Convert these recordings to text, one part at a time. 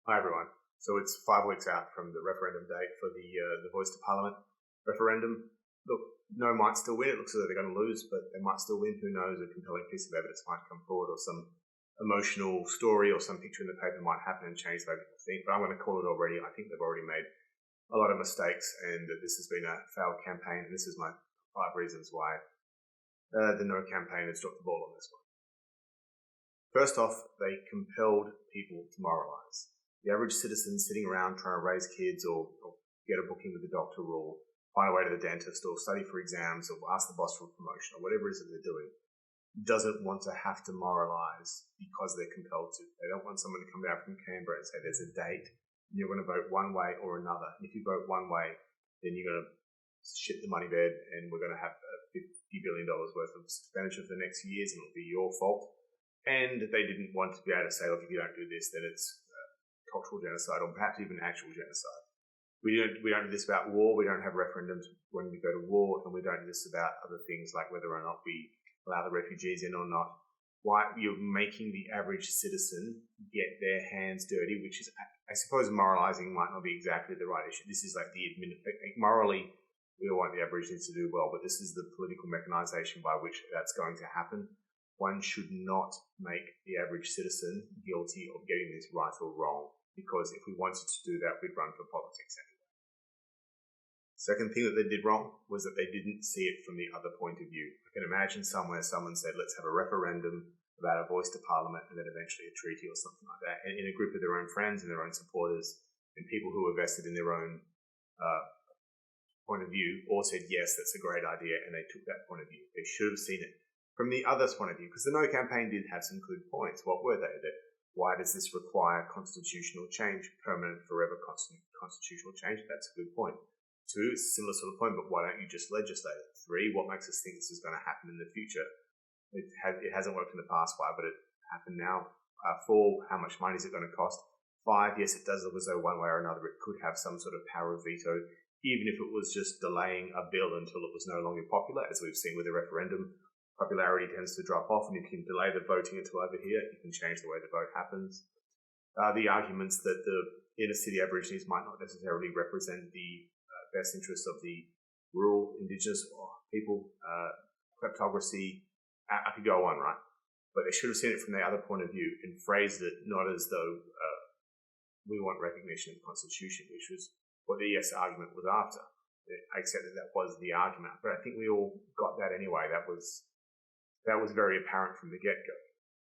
Hi everyone. So it's 5 weeks out from the referendum date for the Voice to Parliament referendum. Look, no might still win. It looks as though they're going to lose, but they might still win. Who knows? A compelling piece of evidence might come forward, or some emotional story, or some picture in the paper might happen and change the way people think. But I'm going to call it already. I think they've already made a lot of mistakes, and that this has been a failed campaign. And this is my 5 reasons why the No campaign has dropped the ball on this one. First off, they compelled people to moralise. The average citizen sitting around trying to raise kids or get a booking with the doctor or find a way to the dentist or study for exams or ask the boss for a promotion or whatever it is that they're doing doesn't want to have to moralise because they're compelled to. They don't want someone to come down from Canberra and say there's a date and you're going to vote one way or another. And if you vote one way, then you're going to shit the money bed and we're going to have $50 billion worth of expenditure for the next few years and it'll be your fault. And they didn't want to be able to say, look, if you don't do this, then it's cultural genocide or perhaps even actual genocide. We don't do this about war. We don't have referendums when we go to war, and we don't do this about other things like whether or not we allow the refugees in or not. Why you're making the average citizen get their hands dirty, which is, I suppose, moralising might not be exactly the right issue. This is like morally, we all want the Aborigines to do well, but this is the political mechanisation by which that's going to happen. One should not make the average citizen guilty of getting this right or wrong, because if we wanted to do that, we'd run for politics anyway. Second thing that they did wrong was that they didn't see it from the other point of view. I can imagine somewhere someone said, let's have a referendum about a voice to Parliament and then eventually a treaty or something like that. And in a group of their own friends and their own supporters and people who were vested in their own point of view all said, yes, that's a great idea, and they took that point of view. They should have seen it from the other's point of view, because the No campaign did have some good points. What were they? Why does this require constitutional change, permanent, forever constitutional change? That's a good point. 2, it's a similar sort of point, but why don't you just legislate it? 3, what makes us think this is going to happen in the future? It hasn't worked in the past. Why would it happen now? 4, how much money is it going to cost? 5, yes, it does look as though one way or another it could have some sort of power of veto, even if it was just delaying a bill until it was no longer popular, as we've seen with the referendum. Popularity tends to drop off, and if you can delay the voting until over here, you can change the way the vote happens. The arguments that the inner city Aborigines might not necessarily represent the best interests of the rural Indigenous people, kleptocracy, I could go on, right? But they should have seen it from the other point of view and phrased it not as though we want recognition of the Constitution, which was what the yes argument was after. I accept that was the argument, but I think we all got that anyway. That was very apparent from the get-go.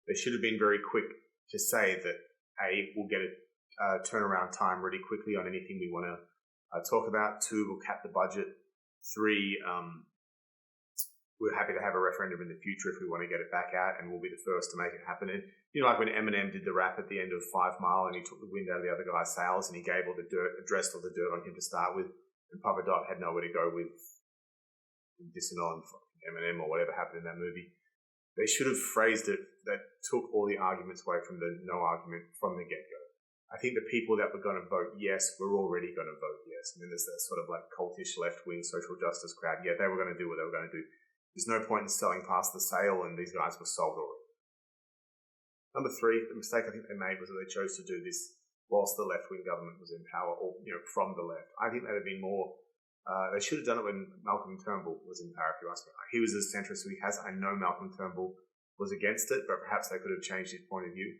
They should have been very quick to say that, A, we'll get a turnaround time really quickly on anything we want to talk about. 2, we'll cap the budget. 3, we're happy to have a referendum in the future if we want to get it back out, and we'll be the first to make it happen. And, like when Eminem did the rap at the end of 5 Mile and he took the wind out of the other guy's sails and he gave all the dirt, addressed all the dirt on him to start with, and Papa Dot had nowhere to go with dissing on Eminem or whatever happened in that movie. They should have phrased it that took all the arguments away from the no argument from the get-go. I think the people that were going to vote yes were already going to vote yes. And then there's that sort of like cultish left-wing social justice crowd. Yeah, they were going to do what they were going to do. There's no point in selling past the sale, and these guys were sold already. Number 3, the mistake I think they made was that they chose to do this whilst the left-wing government was in power, or from the left. I think that had been more. They should have done it when Malcolm Turnbull was in power, if you ask me. He was as centrist as he has. I know Malcolm Turnbull was against it, but perhaps they could have changed his point of view.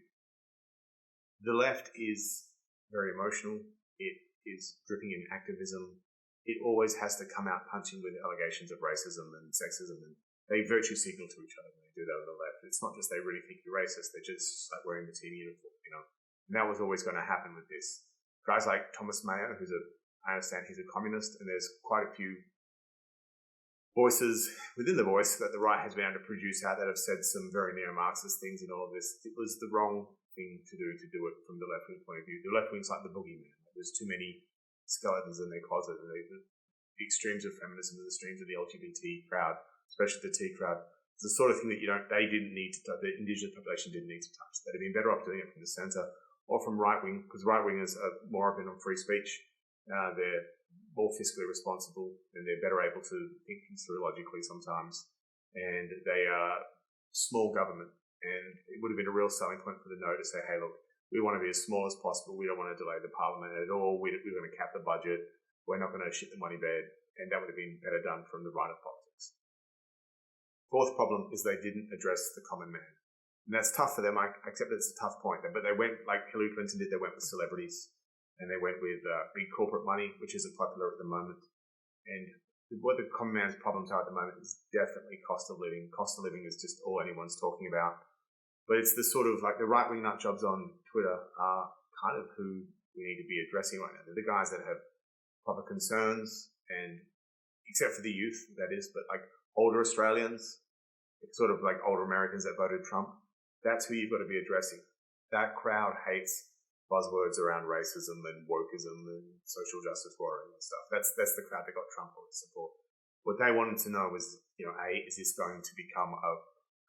The left is very emotional. It is dripping in activism. It always has to come out punching with allegations of racism and sexism, and they virtue signal to each other when they do that on the left. It's not just they really think you're racist, they're just like wearing the team uniform, And that was always going to happen with this. Guys like Thomas Mayo, I understand he's a communist, and there's quite a few voices within the Voice that the right has been able to produce out that have said some very neo-Marxist things in all of this. It was the wrong thing to do it from the left-wing point of view. The left-wing's like the boogeyman. There's too many skeletons in their closet, and the extremes of feminism and the extremes of the LGBT crowd, especially the T crowd, it's the sort of thing that they didn't need to touch, the Indigenous population didn't need to touch. They'd have been better off doing it from the centre or from right-wing, because right-wingers are more open on free speech. They're more fiscally responsible, and they're better able to think things through logically sometimes. And they are small government, and it would have been a real selling point for the No to say, hey, look, We want to be as small as possible. We don't want to delay the parliament at all. We're going to cap the budget. We're not going to shit the money bed. And that would have been better done from the right of politics. Fourth problem is they didn't address the common man. And that's tough for them. I accept that it's a tough point. But they went, like Hillary Clinton did, they went with celebrities. And they went with big corporate money, which isn't popular at the moment. And what the common man's problems are at the moment is definitely cost of living. Cost of living is just all anyone's talking about. But it's the sort of like the right-wing nut jobs on Twitter are kind of who we need to be addressing right now. They're the guys that have proper concerns, and except for the youth, that is, but like older Australians, sort of like older Americans that voted Trump, that's who you've got to be addressing. That crowd hates buzzwords around racism and wokeism and social justice warrior and stuff. That's the crowd that got Trump to support. What they wanted to know was, is this going to become a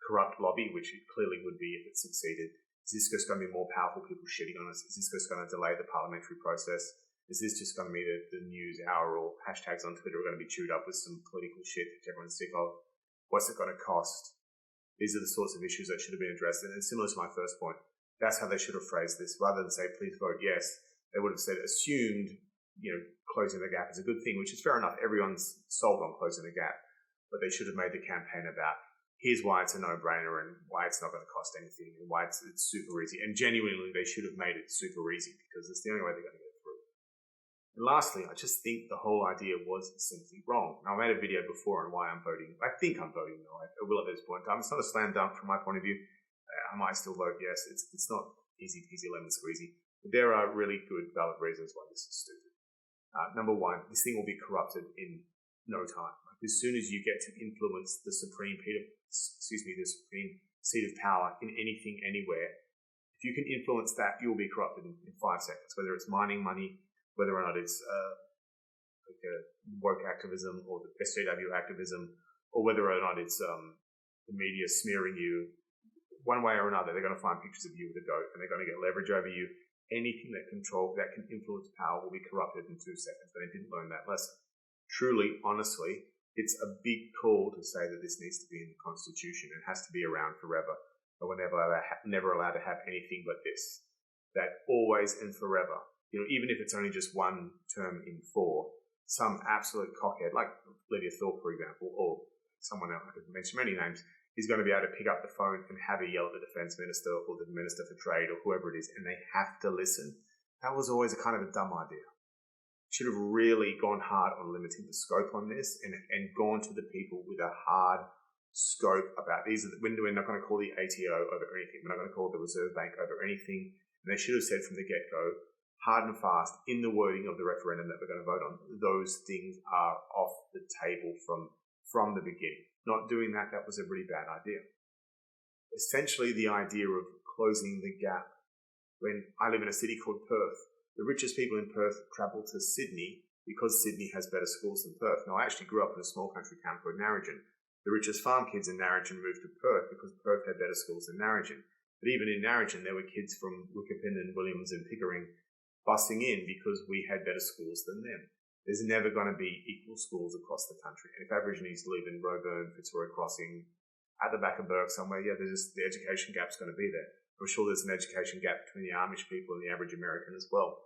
corrupt lobby, which it clearly would be if it succeeded? Is this just going to be more powerful people shitting on us? Is this just going to delay the parliamentary process? Is this just going to be the news hour, or hashtags on Twitter are going to be chewed up with some political shit that everyone's sick of? What's it going to cost? These are the sorts of issues that should have been addressed. And similar to my first point, that's how they should have phrased this. Rather than say, please vote yes, they would have said, assumed, closing the gap is a good thing, which is fair enough. Everyone's sold on closing the gap. But they should have made the campaign about, here's why it's a no-brainer and why it's not going to cost anything and why it's super easy. And genuinely, they should have made it super easy because it's the only way they're going to get through. And lastly, I just think the whole idea was simply wrong. Now, I made a video before on why I'm voting. I think I'm voting no. I will at this point in time. It's not a slam dunk from my point of view. I might still vote yes. It's not easy peasy lemon squeezy. But there are really good, valid reasons why this is stupid. Number one, this thing will be corrupted in no time. Like, as soon as you get to influence the supreme seat of power in anything, anywhere, if you can influence that, you will be corrupted in 5 seconds. Whether it's mining money, whether or not it's like a woke activism or the SJW activism, or whether or not it's the media smearing you. One way or another, they're going to find pictures of you with a goat, and they're going to get leverage over you. Anything that can influence power will be corrupted in 2 seconds. They didn't learn that lesson. Truly, honestly, it's a big call to say that this needs to be in the Constitution. It has to be around forever. But we're never allowed to have anything but this. That always and forever. Even if it's only just one term in 4, some absolute cockhead, like Lydia Thorpe, for example, or someone else, I could mention many names, is going to be able to pick up the phone and have a yell at the defence minister or the minister for trade or whoever it is, and they have to listen. That was always a kind of a dumb idea. Should have really gone hard on limiting the scope on this and gone to the people with a hard scope about these. We're not going to call the ATO over anything. We're not going to call the Reserve Bank over anything. And they should have said from the get-go, hard and fast, in the wording of the referendum that we're going to vote on, those things are off the table from the beginning. Not doing that was a really bad idea. Essentially, the idea of closing the gap. When I live in a city called Perth, the richest people in Perth travel to Sydney because Sydney has better schools than Perth. Now, I actually grew up in a small country town called Narrogin. The richest farm kids in Narrogin moved to Perth because Perth had better schools than Narrogin. But even in Narrogin, there were kids from Wickerpin, Williams and Pickering busing in because we had better schools than them. There's never going to be equal schools across the country. And if Aborigines live in Roebourne, Fitzroy Crossing, at the back of Burke somewhere, the education gap's going to be there. I'm sure there's an education gap between the Amish people and the average American as well.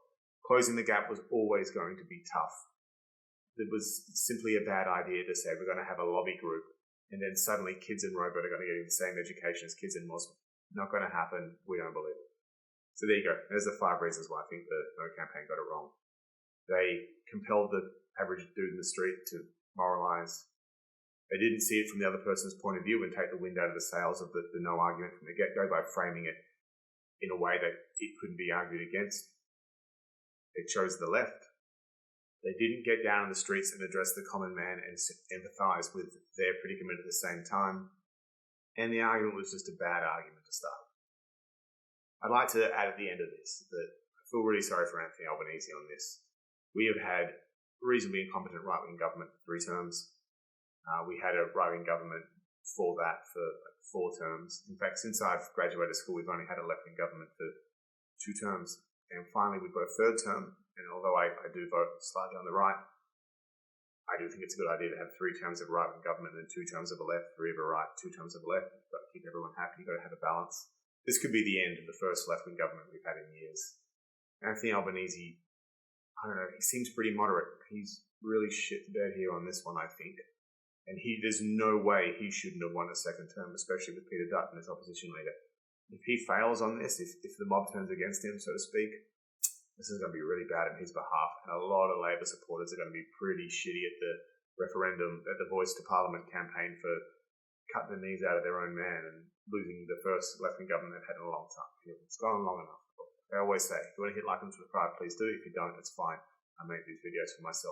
Closing the gap was always going to be tough. It was simply a bad idea to say we're going to have a lobby group and then suddenly kids in Roebourne are going to get the same education as kids in Muslim. Not going to happen. We don't believe it. So there you go. There's the 5 reasons why I think the No campaign got it wrong. They compelled the average dude in the street to moralise. They didn't see it from the other person's point of view and take the wind out of the sails of the no argument from the get-go by framing it in a way that it couldn't be argued against. They chose the left. They didn't get down in the streets and address the common man and empathise with their predicament at the same time. And the argument was just a bad argument to start. I'd like to add at the end of this that I feel really sorry for Anthony Albanese on this. We have had reasonably incompetent right-wing government for 3 terms. We had a right-wing government before that for 4 terms. In fact, since I've graduated school, we've only had a left-wing government for 2 terms. And finally, we've got a 3rd term. And although I do vote slightly on the right, I do think it's a good idea to have 3 terms of right-wing government and 2 terms of the left, 3 of a right, 2 terms of the left. You've got to keep everyone happy. You've got to have a balance. this could be the end of the first left-wing government we've had in years. Anthony Albanese, I don't know, he seems pretty moderate. He's really shit to bed here on this one, I think. And there's no way he shouldn't have won a second term, especially with Peter Dutton as opposition leader. If he fails on this, if the mob turns against him, so to speak, this is going to be really bad on his behalf. And a lot of Labor supporters are going to be pretty shitty at the referendum, at the Voice to Parliament campaign for cutting the knees out of their own man and losing the first left-wing government they've had in a long time. It's gone long enough. I always say, if you want to hit like and subscribe, please do. If you don't, it's fine. I make these videos for myself.